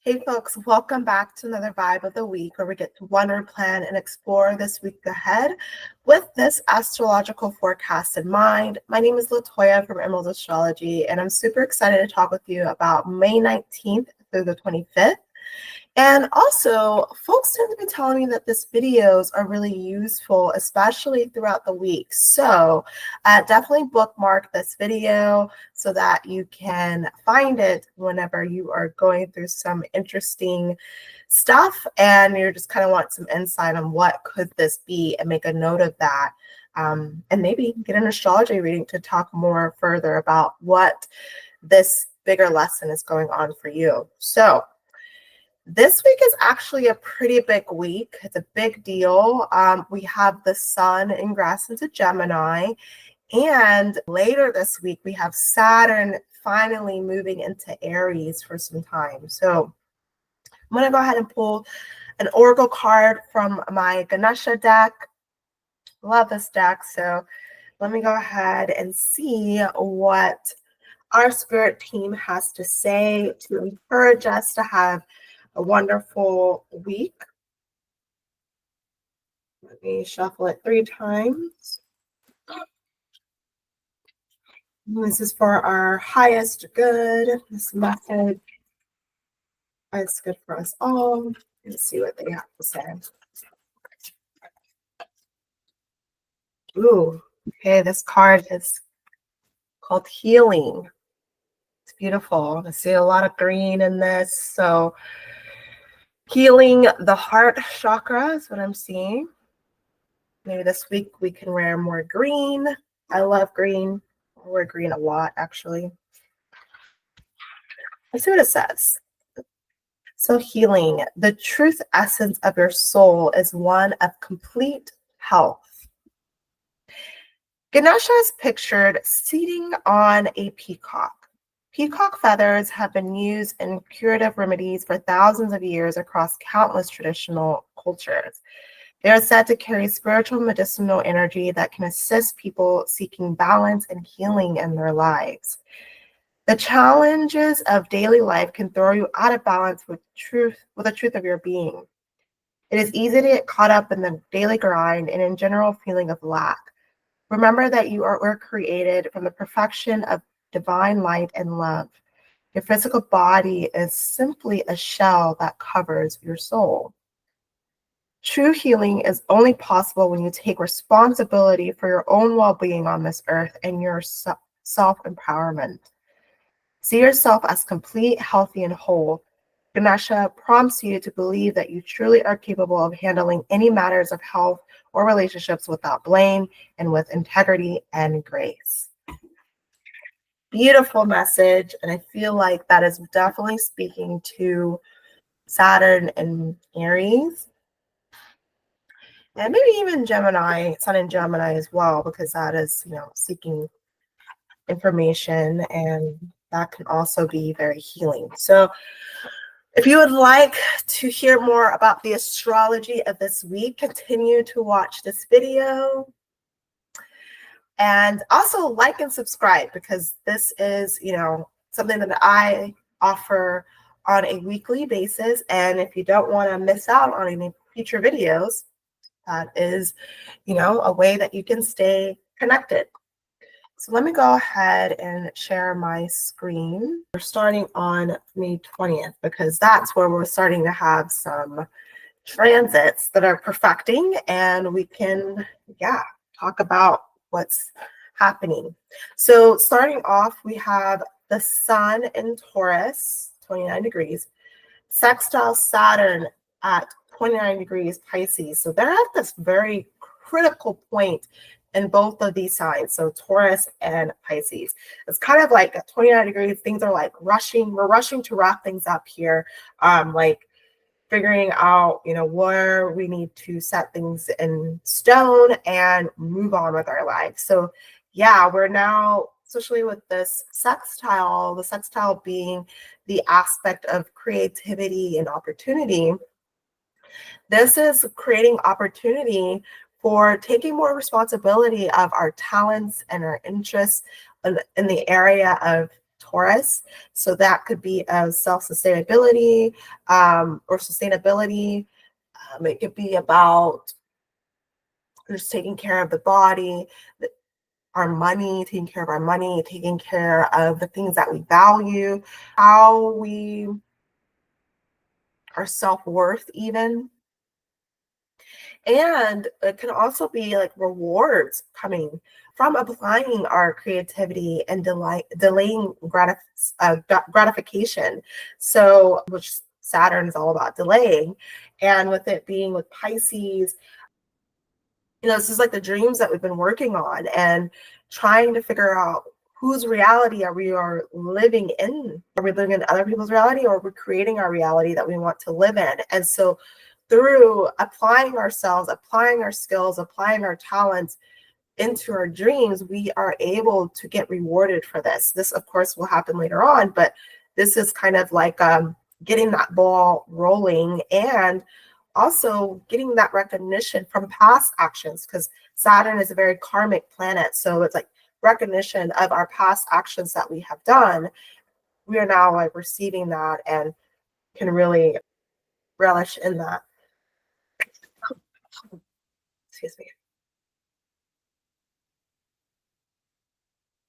Hey folks, welcome back to another Vibe of the Week where we get to wonder, plan, and explore this week ahead with this astrological forecast in mind. My name is Latoya from Emerald Astrology, and I'm super excited to talk with you about May 19th through the 25th. And also, folks tend to be telling me that these videos are really useful, especially throughout the week. So definitely bookmark this video so that you can find it whenever you are going through some interesting stuff and you just kind of want some insight on what could this be and make a note of that. And maybe get an astrology reading to talk more further about what this bigger lesson is going on for you. So this week is actually a pretty big week. It's a big deal. We have the sun ingress into Gemini, and later this week we have Saturn finally moving into Aries for some time. So I'm going to go ahead and pull an oracle card from my Ganesha deck. Love this deck. So let me go ahead and see what our spirit team has to say to encourage us to have a wonderful week. Let me shuffle it 3 times. This is for our highest good. This method is good for us all. Let's see what they have to say. Ooh, okay, this card is called Healing. It's beautiful. I see a lot of green in this. So healing the heart chakra is what I'm seeing. Maybe this week we can wear more green. I love green. I wear green a lot, actually. Let's see what it says. So healing, the truth essence of your soul is one of complete health. Ganesha is pictured seating on a peacock. Peacock feathers have been used in curative remedies for thousands of years across countless traditional cultures. They are said to carry spiritual medicinal energy that can assist people seeking balance and healing in their lives. The challenges of daily life can throw you out of balance with the truth of your being. It is easy to get caught up in the daily grind and in general feeling of lack. Remember that you were created from the perfection of divine light and love. Your physical body is simply a shell that covers your soul. True healing is only possible when you take responsibility for your own well-being on this earth and your self-empowerment. See yourself as complete, healthy, and whole. Ganesha prompts you to believe that you truly are capable of handling any matters of health or relationships without blame and with integrity and grace. Beautiful message, and I feel like that is definitely speaking to Saturn and Aries. And maybe even Gemini, Sun in Gemini as well, because that is, seeking information, and that can also be very healing. So if you would like to hear more about the astrology of this week, continue to watch this video. And also like and subscribe, because this is, something that I offer on a weekly basis. And if you don't want to miss out on any future videos, that is, a way that you can stay connected. So let me go ahead and share my screen. We're starting on May 20th because that's where we're starting to have some transits that are perfecting, and we can, talk about what's happening. So starting off, we have the sun in Taurus, 29 degrees, sextile Saturn at 29 degrees Pisces. So they're at this very critical point in both of these signs, so Taurus and Pisces. It's kind of like at 29 degrees, things are like rushing. We're rushing to wrap things up here, like figuring out, where we need to set things in stone and move on with our lives. So we're now, especially with this sextile, the sextile being the aspect of creativity and opportunity. This is creating opportunity for taking more responsibility of our talents and our interests in the area of Taurus. So that could be of self-sustainability or sustainability. It could be about just taking care of the body, our money, taking care of our money, taking care of the things that we value, how we, our self-worth even. And it can also be like rewards coming from applying our creativity and delaying gratification. So, which Saturn is all about delaying. And with it being with Pisces, this is like the dreams that we've been working on and trying to figure out whose reality are living in? Are we living in other people's reality, or are we creating our reality that we want to live in? And so through applying ourselves, applying our skills, applying our talents into our dreams, we are able to get rewarded for this. This, of course, will happen later on, but this is kind of like getting that ball rolling and also getting that recognition from past actions, because Saturn is a very karmic planet. So it's like recognition of our past actions that we have done. We are now like receiving that and can really relish in that. Excuse me.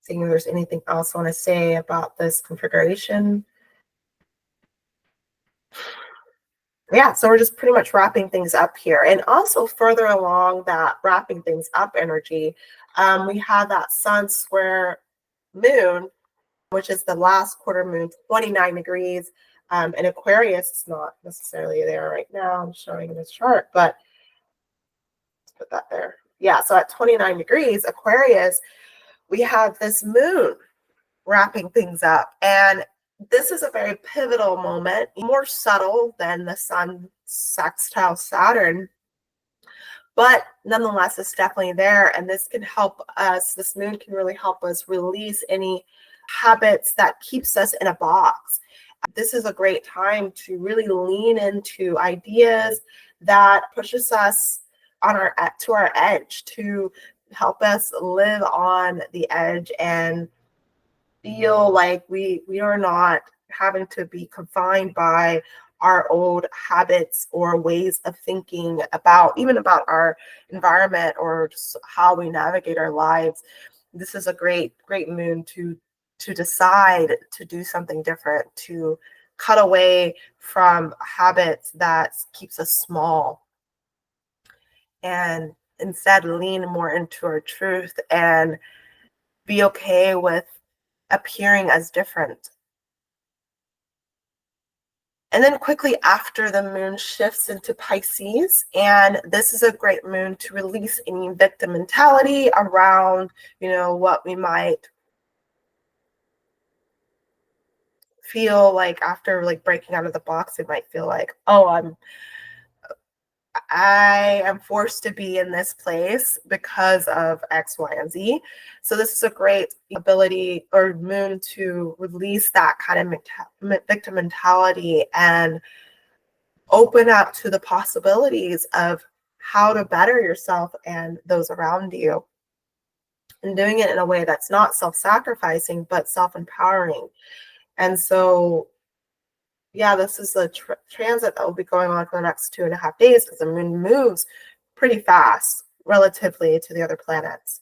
Seeing if there's anything else I want to say about this configuration. Yeah, so we're just pretty much wrapping things up here. And also further along that wrapping things up energy, we have that Sun square Moon, which is the last quarter moon, 29 degrees. And Aquarius is not necessarily there right now. I'm showing in this chart, but let's put that there. Yeah, so at 29 degrees, Aquarius, we have this moon wrapping things up. And this is a very pivotal moment, more subtle than the Sun sextile Saturn, but nonetheless, it's definitely there. And this can help us, this moon can really help us release any habits that keeps us in a box. This is a great time to really lean into ideas that pushes us on to our edge, to help us live on the edge and feel like we are not having to be confined by our old habits or ways of thinking about even about our environment or just how we navigate our lives. This is a great moon to decide to do something different, to cut away from habits that keeps us small and instead lean more into our truth and be okay with appearing as different. And then quickly after, the moon shifts into Pisces, and this is a great moon to release any victim mentality around, what we might feel like after like breaking out of the box. It might feel like, oh, I am forced to be in this place because of X, Y, and Z. So this is a great ability or moon to release that kind of victim mentality and open up to the possibilities of how to better yourself and those around you. And doing it in a way that's not self-sacrificing, but self-empowering. And so yeah, this is a transit that will be going on for the next 2.5 days because the moon moves pretty fast relatively to the other planets.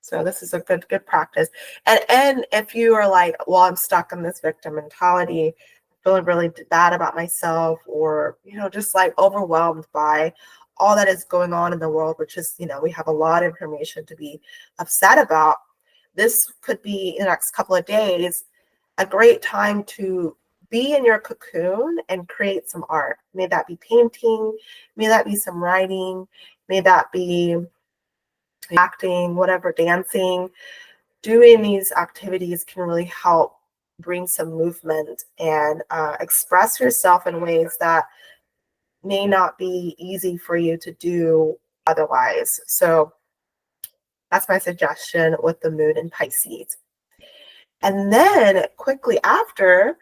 So this is a good practice. And if you are like, well, I'm stuck in this victim mentality, feeling really bad about myself, or just like overwhelmed by all that is going on in the world, which is, we have a lot of information to be upset about. This could be in the next couple of days a great time to be in your cocoon and create some art. May that be painting, may that be some writing, may that be acting, whatever, dancing. Doing these activities can really help bring some movement and express yourself in ways that may not be easy for you to do otherwise. So that's my suggestion with the moon in Pisces. And then quickly after,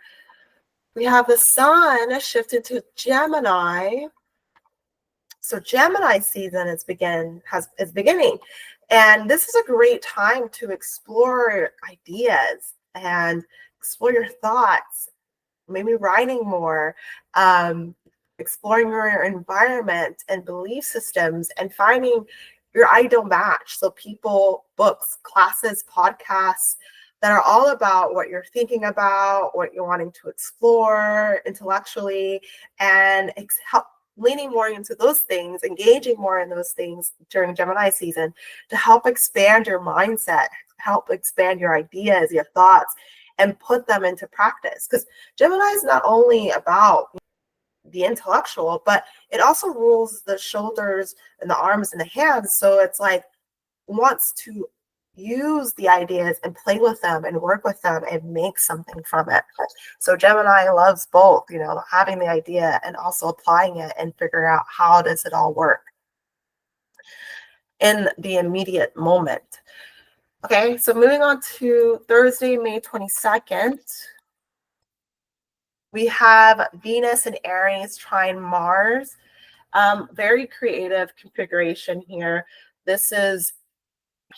we have the sun shift into Gemini. So Gemini season is beginning. And this is a great time to explore ideas and explore your thoughts, maybe writing more, exploring your environment and belief systems, and finding your ideal match. So, people, books, classes, podcasts that are all about what you're thinking about, what you're wanting to explore intellectually, and help leaning more into those things, engaging more in those things during Gemini season to help expand your mindset, help expand your ideas, your thoughts, and put them into practice. Because Gemini is not only about the intellectual, but it also rules the shoulders and the arms and the hands. So it's like wants to use the ideas and play with them and work with them and make something from it. So Gemini loves both, having the idea and also applying it and figuring out how does it all work in the immediate moment. Okay, so moving on to Thursday, May 22nd. We have Venus and Aries trine Mars. Very creative configuration here. This is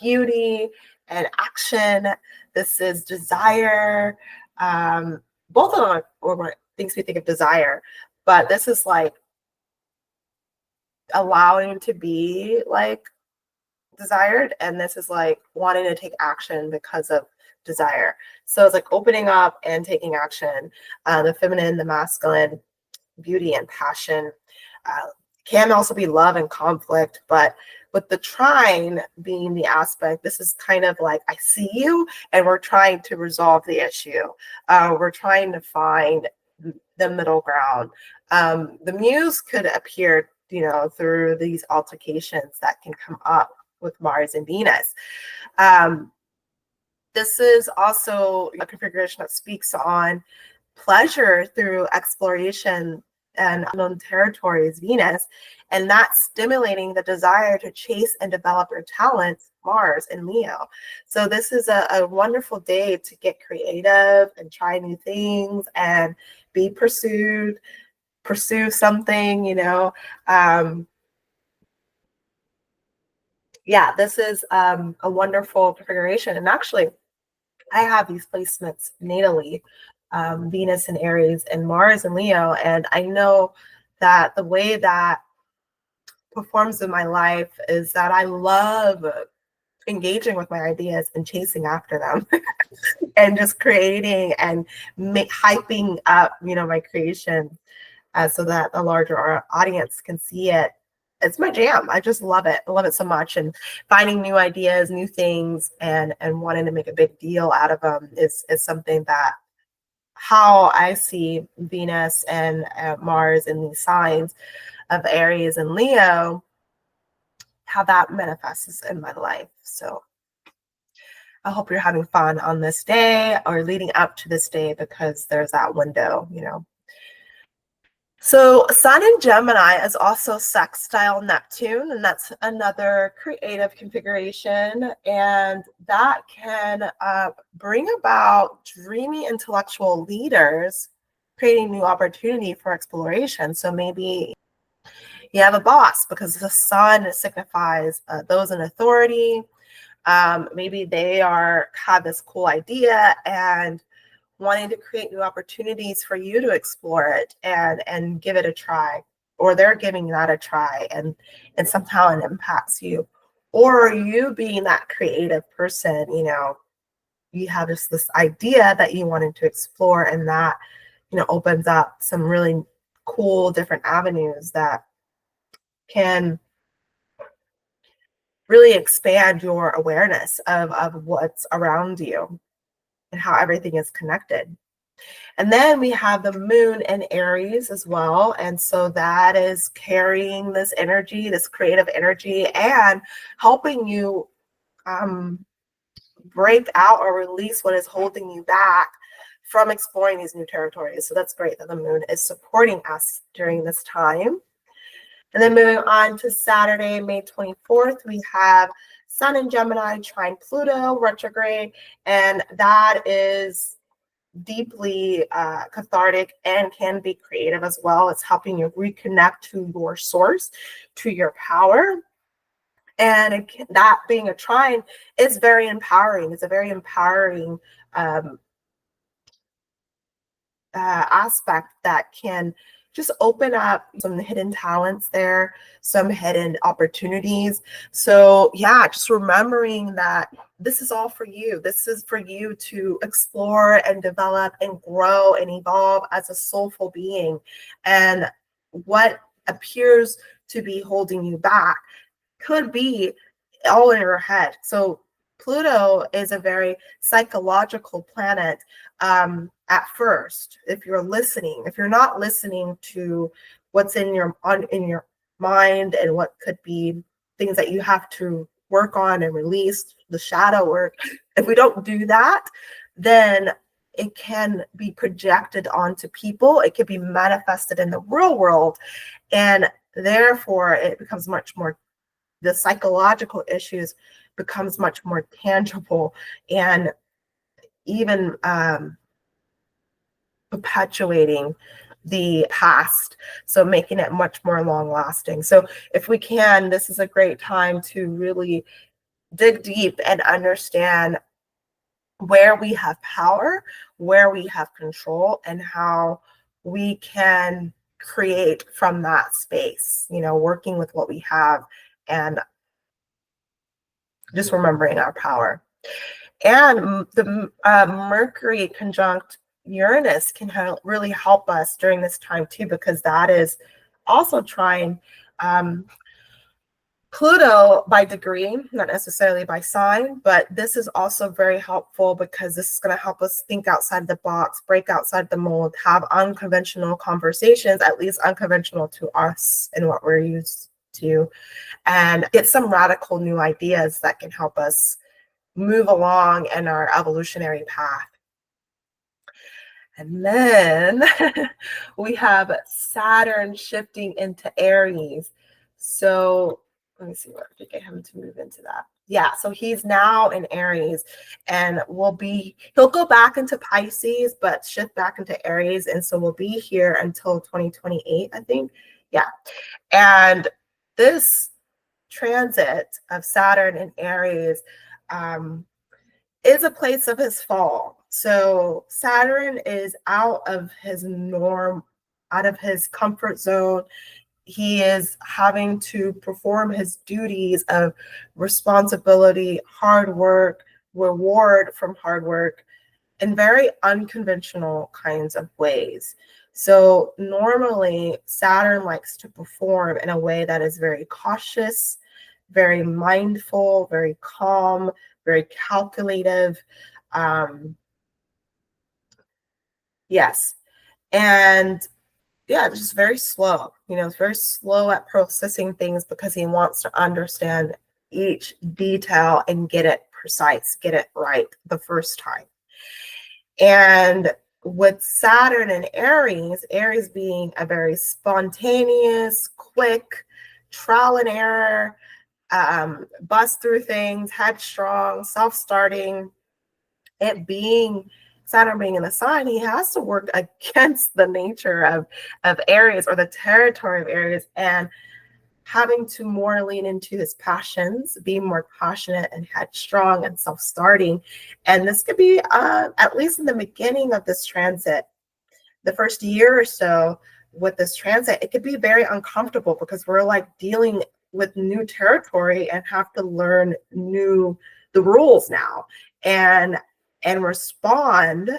beauty and action. This is desire. Both of them are things we think of desire, but this is like allowing to be like desired, and this is like wanting to take action because of desire. So it's like opening up and taking action. The feminine, the masculine, beauty and passion. Can also be love and conflict, but with the trine being the aspect, this is kind of like I see you and we're trying to resolve the issue. We're trying to find the middle ground. The muse could appear, through these altercations that can come up with Mars and Venus. This is also a configuration that speaks on pleasure through exploration and unknown territories, Venus, and that's stimulating the desire to chase and develop your talents, Mars and Leo. So this is a wonderful day to get creative and try new things and be pursued, pursue something, yeah, this is a wonderful configuration. And actually, I have these placements natally, Venus and Aries and Mars and Leo. And I know that the way that performs in my life is that I love engaging with my ideas and chasing after them and just creating and hyping up, my creation so that a larger audience can see it. It's my jam. I just love it. I love it so much. And finding new ideas, new things, and wanting to make a big deal out of them is something that how I see Venus and Mars in these signs of Aries and Leo, how that manifests in my life. So I hope you're having fun on this day or leading up to this day because there's that window, So Sun in Gemini is also sextile Neptune, and that's another creative configuration. And that can bring about dreamy intellectual leaders, creating new opportunity for exploration. So maybe you have a boss because the sun signifies those in authority. Maybe they have this cool idea and wanting to create new opportunities for you to explore it and give it a try, or they're giving that a try and somehow it impacts you, or you being that creative person, you have just this idea that you wanted to explore, and that opens up some really cool different avenues that can really expand your awareness of what's around you and how everything is connected. And then we have the moon in Aries as well. And so that is carrying this energy, this creative energy, and helping you break out or release what is holding you back from exploring these new territories. So that's great that the moon is supporting us during this time. And then moving on to Saturday, May 24th, we have Sun in Gemini trine Pluto retrograde, and that is deeply cathartic and can be creative as well. It's helping you reconnect to your source, to your power, And that being a trine is very empowering. It's a very empowering aspect that can just open up some hidden talents there, some hidden opportunities. So yeah, just remembering that this is all for you. This is for you to explore and develop and grow and evolve as a soulful being. And what appears to be holding you back could be all in your head. So Pluto is a very psychological planet at first. If you're listening, if you're not listening to what's in your mind and what could be things that you have to work on and release, the shadow work, if we don't do that, then it can be projected onto people. It can be manifested in the real world. And therefore, it becomes much more, the psychological issues becomes much more tangible and even perpetuating the past, so making it much more long lasting. So if we can, this is a great time to really dig deep and understand where we have power, where we have control, and how we can create from that space, working with what we have and just remembering our power. And the Mercury conjunct Uranus can really help us during this time too, because that is also trying Pluto by degree, not necessarily by sign, but this is also very helpful because this is going to help us think outside the box, break outside the mold, have unconventional conversations, at least unconventional to us and what we're used to, and get some radical new ideas that can help us move along in our evolutionary path. And then we have Saturn shifting into Aries. So let me see what to get him to move into that. Yeah, so he's now in Aries and he'll go back into Pisces, but shift back into Aries. And so we'll be here until 2028, I think. Yeah. And this transit of Saturn in Aries is a place of his fall. So Saturn is out of his norm, out of his comfort zone. He is having to perform his duties of responsibility, hard work, reward from hard work in very unconventional kinds of ways. So normally Saturn likes to perform in a way that is very cautious, very mindful, very calm, very calculative. Yes. And yeah, it's just very slow. It's very slow at processing things because he wants to understand each detail and get it precise, get it right the first time. And with Saturn and Aries being a very spontaneous, quick, trial and error, bust through things, headstrong, self-starting, Saturn being in the sign, he has to work against the nature of Aries, or the territory of Aries, and having to more lean into his passions, be more passionate and headstrong and self-starting. And this could be, at least in the beginning of this transit, the first year or so with this transit, it could be very uncomfortable because we're like dealing with new territory and have to learn the rules now and respond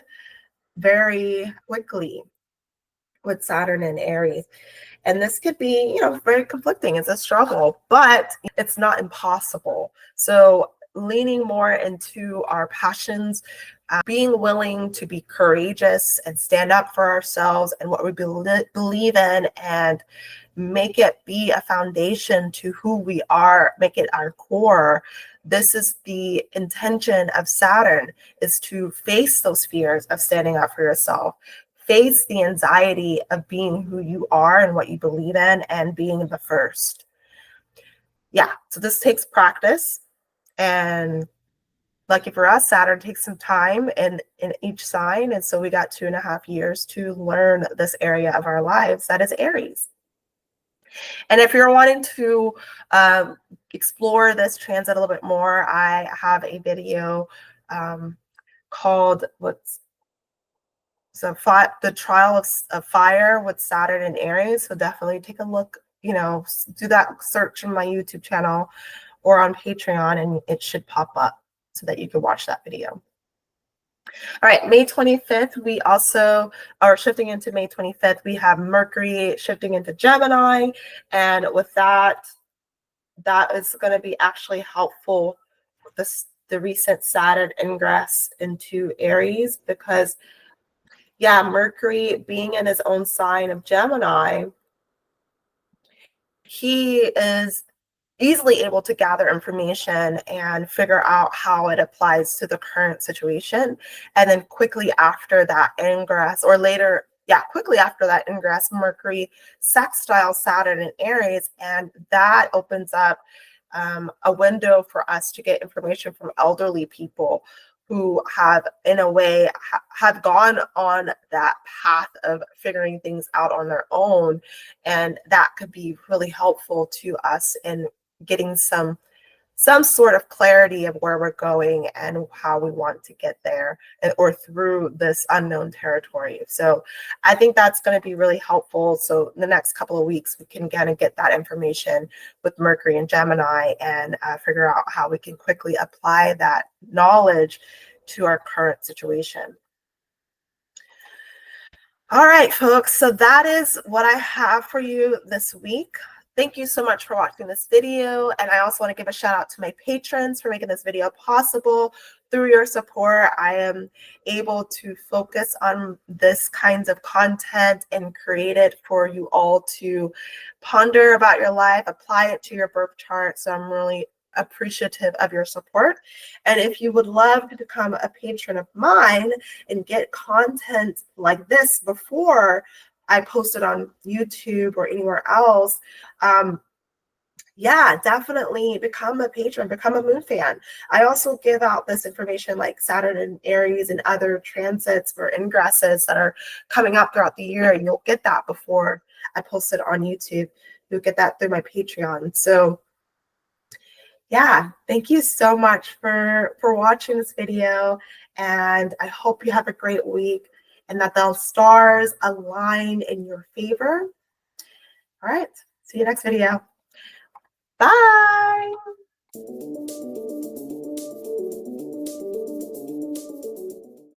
very quickly with Saturn and Aries. And this could be, very conflicting. It's a struggle, but it's not impossible. So leaning more into our passions, being willing to be courageous and stand up for ourselves and what we believe in, and make it be a foundation to who we are, make it our core. This is the intention of Saturn, is to face those fears of standing up for yourself, face the anxiety of being who you are and what you believe in, and being the first. Yeah, so this takes practice. And lucky for us, Saturn takes some time in each sign. And so we got 2.5 years to learn this area of our lives that is Aries. And if you're wanting to explore this transit a little bit more, I have a video called the trial of fire with Saturn and Aries. So definitely take a look, do that search in my YouTube channel or on Patreon, and it should pop up so that you can watch that video. All right, May 25th, we also are shifting into May 25th. We have Mercury shifting into Gemini. And with that is going to be actually helpful with the recent Saturn ingress into Aries, because, yeah, Mercury being in his own sign of Gemini, he is easily able to gather information and figure out how it applies to the current situation. And then quickly after that ingress, Mercury sextile Saturn and Aries, and that opens up a window for us to get information from elderly people who have, in a way, have gone on that path of figuring things out on their own. And that could be really helpful to us in getting some sort of clarity of where we're going and how we want to get there, or through this unknown territory. So I think that's going to be really helpful. So in the next couple of weeks, we can kind of get that information with Mercury and Gemini and figure out how we can quickly apply that knowledge to our current situation. All right, folks, so that is what I have for you this week. Thank you so much for watching this video. And I also want to give a shout out to my patrons for making this video possible. Through your support, I am able to focus on this kinds of content and create it for you all to ponder about your life, apply it to your birth chart. So I'm really appreciative of your support. And if you would love to become a patron of mine and get content like this before I post it on YouTube or anywhere else, yeah, definitely become a patron, become a moon fan. I also give out this information like Saturn and Aries and other transits or ingresses that are coming up throughout the year, and you'll get that before I post it on YouTube. You'll get that through my Patreon. So yeah, thank you so much for watching this video, and I hope you have a great week and that the stars align in your favor. All right, see you next video. Bye.